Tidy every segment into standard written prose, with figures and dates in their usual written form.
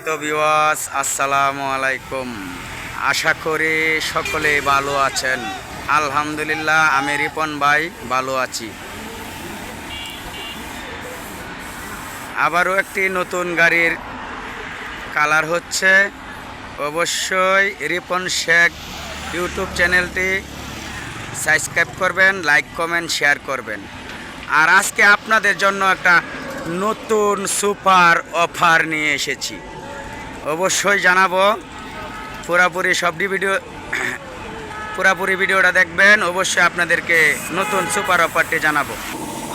তো ভিউয়ার্স, আসসালামু আলাইকুম। আশা করি সকলে ভালো আছেন। আলহামদুলিল্লাহ, আমি রিপন ভাই ভালো আছি। আবারও একটি নতুন গাড়ির কালার হচ্ছে। অবশ্যই রিপন শেখ ইউটিউব চ্যানেলটি সাবস্ক্রাইব করবেন, লাইক কমেন্ট শেয়ার করবেন। আর আজকে আপনাদের জন্য একটা নতুন সুপার অফার নিয়ে এসেছি। অবশ্যই জানাবো, পুরাপুরি ভিডিওটা দেখবেন। অবশ্যই আপনাদেরকে নতুন সুপার অফারটি জানাবো।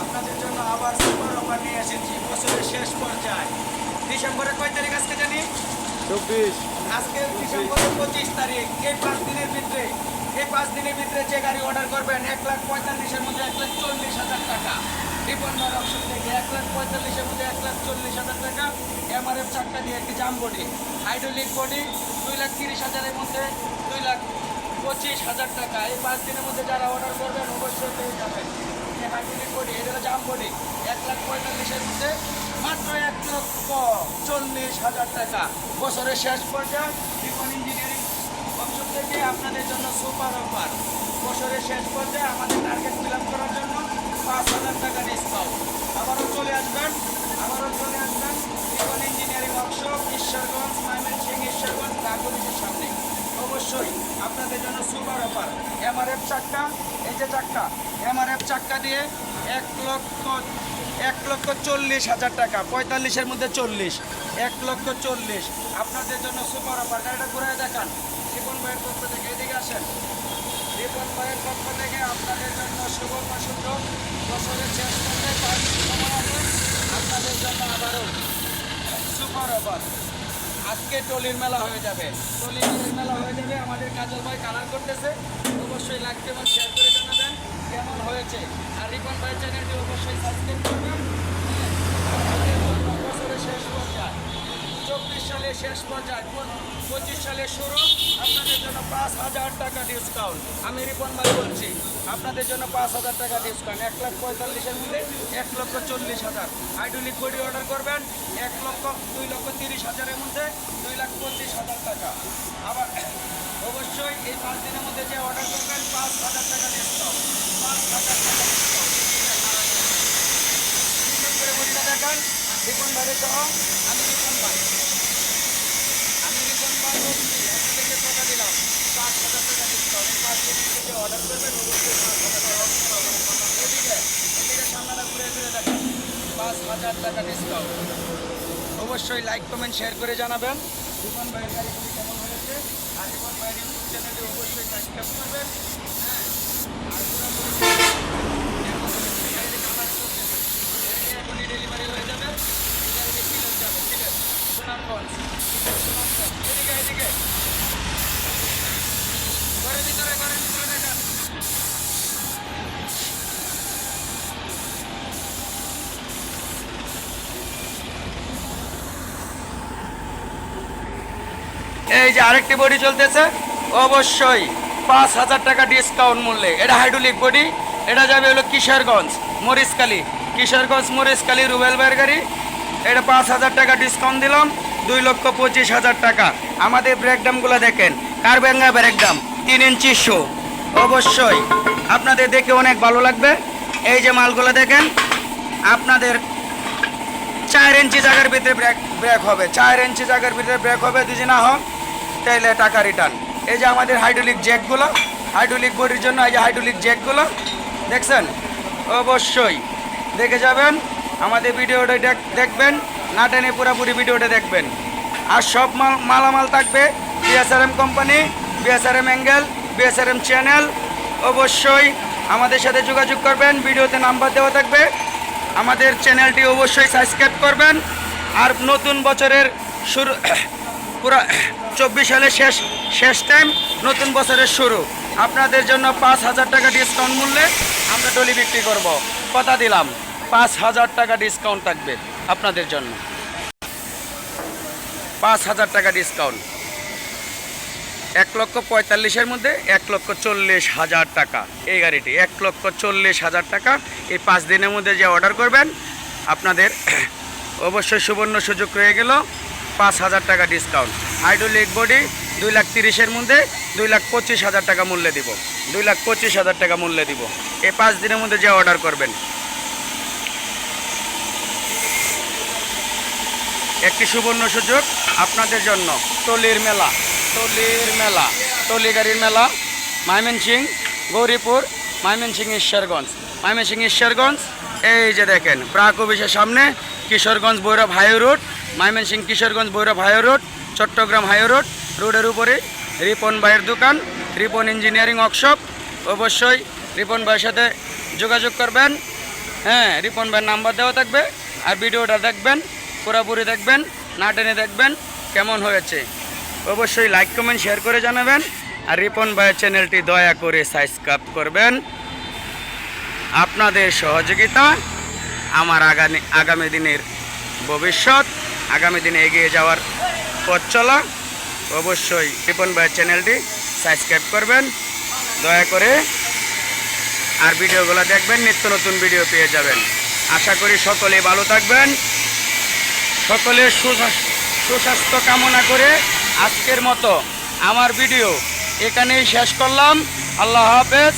আপনাদের জন্য আবার সুপার অফার নিয়ে এসেছি বছরের শেষ পর্যায়ে। ডিসেম্বরের কয় তারিখ আজকে জানি? 24। আজকে ডিসেম্বরের 25 তারিখ। এই 5 দিনের ভিতরে যে গাড়ি অর্ডার করবেন 1,45,000-এর মধ্যে 1,40,000 টাকা। রিপন ভাইয়ের অপশন থেকে 1,45,000-এর মধ্যে 1,40,000 টাকা। এমআরএফ চাক্কা দিয়ে একটি জাম বডি, হাইড্রোলিক বডি 2,30,000-এর মধ্যে 2,25,000 টাকা। এই 5 দিনের মধ্যে যারা অর্ডার করবেন অবশ্যই পেয়ে যাবেন। এই হাইড্রোলিক বডি, এটা হলো জাম বডি, 1,45,000-এর মধ্যে মাত্র 1,40,000 টাকা। বছরের শেষ পর্যায়ে রিপন ইঞ্জিনিয়ারিং অপশন থেকে আপনাদের জন্য সুপার অফার। বছরের শেষ পর্যায়ে আমাদের টার্গেট ফিল আপ করার জন্য 5,000 টাকা ডিসকাউন্ট। আবারও চলে আসবেন রিপন ইঞ্জিনিয়ারিং ওয়ার্কশপ, ঈশ্বরগঞ্জ, ময়মনসিংহ, ঈশ্বরগঞ্জ নাগরিকের সামনে। অবশ্যই আপনাদের জন্য সুপার অফার। এমআরএফ চাক্কা, এই যে চাক্কা, এমআরএফ চাক্কা দিয়ে 1,40,000 টাকা। 45-এর মধ্যে 40, 1,40,000 আপনাদের জন্য সুপার অফার। গাড়িটা ঘুরে দেখান। রিপন ভাইয়ের পক্ষ থেকে এদিকে আসেন। রিপন ভাইয়ের পক্ষ থেকে আপনাদের জন্য সুবর্ণ সুযোগ। বছরের শেষ পর্যায়ে 5 দিন সময় আছে আপনাদের জন্য আবারও সুপার অফার। আজকে টলির মেলা হয়ে যাবে, আমাদের কাজল ভাই কালার করতেছে। অবশ্যই লাইক এবং শেয়ার করে জানাবেন কেমন হয়েছে। আর রিপন ভাই চ্যানেলটি অবশ্যই সাবস্ক্রাইব করবেন। বছরের শেষ পর্যায়ে 24 সালের শেষ পর্যায়ে 25 সালের শুরু, আপনাদের জন্য 5,000 টাকা ডিসকাউন্ট। আমি রিপন ভাই বলছি, আপনাদের জন্য 5,000 টাকা ডিসকাউন্ট। 1,45,000-এর মধ্যে 1,40,000। হাইড্রোলিক বডি অর্ডার করবেন 2,30,000-এর মধ্যে 2,25,000 টাকা। আবার অবশ্যই এই 5 দিনের মধ্যে যে অর্ডার করবেন 5,000 টাকা ডিসকাউন্ট। 5,000 টাকা ডিসকাউন্ট। করে বডিটা দেখান রিপন ভাইয়ের সহ। আমি রিপন ভাই বলছি, আপনাদেরকে কথা দিলাম 5,000 টাকা ডিসকাউন্ট। এই 5 দিনের মধ্যে অর্ডার করবেন অবশ্যই 5,000 টাকা। এদিকে সামনেটা ঘুরে দেখেন 5,000 টাকা ডিসকাউন্ট। অবশ্যই লাইক কমেন্ট শেয়ার করে জানাবেন রিপন ভাইয়ের গাড়িগুলি কেমন হয়েছে। আর রিপন ভাইয়ের ইউটিউব চ্যানেলটি অবশ্যই সাবস্ক্রাইব করবেন। হ্যাঁ, আর এখনই ডেলিভারি হয়ে যাবে। সুনামগঞ্জ, এদিকে ঘরের ভিতরে দেখেন। এই যে আরেকটি বডি চলতেছে, অবশ্যই 5,000 টাকা ডিসকাউন্ট মূল্যে। এটা হাইড্রোলিক বডি, এটা যাবে হলো কিশোরগঞ্জ মরিচকালী রুবেল ভাইয়ের গাড়ি। এটা 5,000 টাকা ডিসকাউন্ট দিলাম, 2,25,000 টাকা। আমাদের ব্রেকডামগুলো দেখেন, কারবেঙ্গা ব্রেকডাম 3 ইঞ্চি শো। অবশ্যই আপনাদের দেখে অনেক ভালো লাগবে। এই যে মালগুলো দেখেন, আপনাদের 4 ইঞ্চি জায়গার ভিতরে ব্রেক হবে, 4 ইঞ্চি জায়গার ভিতরে ব্রেক হবে। যদি না হোক তাইলে টাকা রিটার্ন। এই যে আমাদের হাইড্রোলিক জ্যাকগুলো, হাইড্রোলিক বডির জন্য এই যে হাইড্রোলিক জ্যাকগুলো দেখছেন। অবশ্যই দেখে যাবেন, আমাদের ভিডিওটা দেখবেন, না টেনে পুরোপুরি ভিডিওটা দেখবেন। আর সব মালামাল থাকবে BSRM company, BSRM angle, BSRM channel. অবশ্যই আমাদের সাথে যোগাযোগ করবেন, ভিডিওতে নাম্বার দেওয়া থাকবে। আমাদের চ্যানেলটি অবশ্যই সাবস্ক্রাইব করবেন। আর নতুন বছরের শুরু, পুরো 24 সালের শেষ টাইম, নতুন বছরের শুরু। আপনাদের জন্য 5,000 টাকা ডিসকাউন্ট মূল্যে আমরা টলি বিক্রি করব। কথা দিলাম 5,000 টাকা ডিসকাউন্ট থাকবে আপনাদের জন্য। 5,000 টাকা ডিসকাউন্ট। 1,45,000-এর মধ্যে 1,40,000 টাকা। এই গাড়িটি 1,40,000 টাকা। এই 5 দিনের মধ্যে যে অর্ডার করবেন আপনাদের অবশ্যই সুবর্ণ সুযোগ রয়ে গেল। 5,000 টাকা ডিসকাউন্ট। হাইড্রোলিক বডি 2,30,000-এর মধ্যে 2,25,000 টাকা মূল্যে দিব, 2,25,000 টাকা মূল্যে দিব। এই 5 দিনের মধ্যে যে অর্ডার করবেন। একটি সুবর্ণ সুযোগ আপনাদের জন্য। টলির মেলা, টলি গাড়ির মেলা, ময়মনসিংহ, গৌরীপুর, ময়মনসিংহ, ঈশ্বরগঞ্জ। এই যে দেখেন প্রাক অফিসের সামনে, Kishoreganj Bhairab high road, Mymensingh Kishoreganj Bhairab high road, Chittagong high road, রোডের উপরে রিপন ভাইয়ের দোকান, রিপন ইঞ্জিনিয়ারিং ওয়ার্কশপ। অবশ্যই রিপন ভাইয়ের সাথে যোগাযোগ করবেন। হ্যাঁ, রিপন ভাইয়ের নাম্বার দেওয়া থাকবে। আর ভিডিওটা দেখবেন, পুরোপুরি দেখবেন, না টেনে দেখবেন কেমন হয়েছে। অবশ্যই লাইক কমেন্ট শেয়ার করে জানাবেন। আর রিপন ভাইয়ের চ্যানেলটি দয়া করে সাবস্ক্রাইব করবেন। আপনাদের সহযোগিতা আমার আগামী দিনের ভবিষ্যৎ, আগামী দিনে এগিয়ে যাওয়ার পথ চলা। অবশ্যই রিপন ভাইয়ের চ্যানেলটি সাবস্ক্রাইব করবেন দয়া করে। আর ভিডিওগুলো দেখবেন, নিত্য নতুন ভিডিও পেয়ে যাবেন। আশা করি সকলেই ভালো থাকবেন। সকলের সুস্বাস্থ্য কামনা করে আজকের মতো আমার ভিডিও এখানেই শেষ করলাম। আল্লাহ হাফেজ।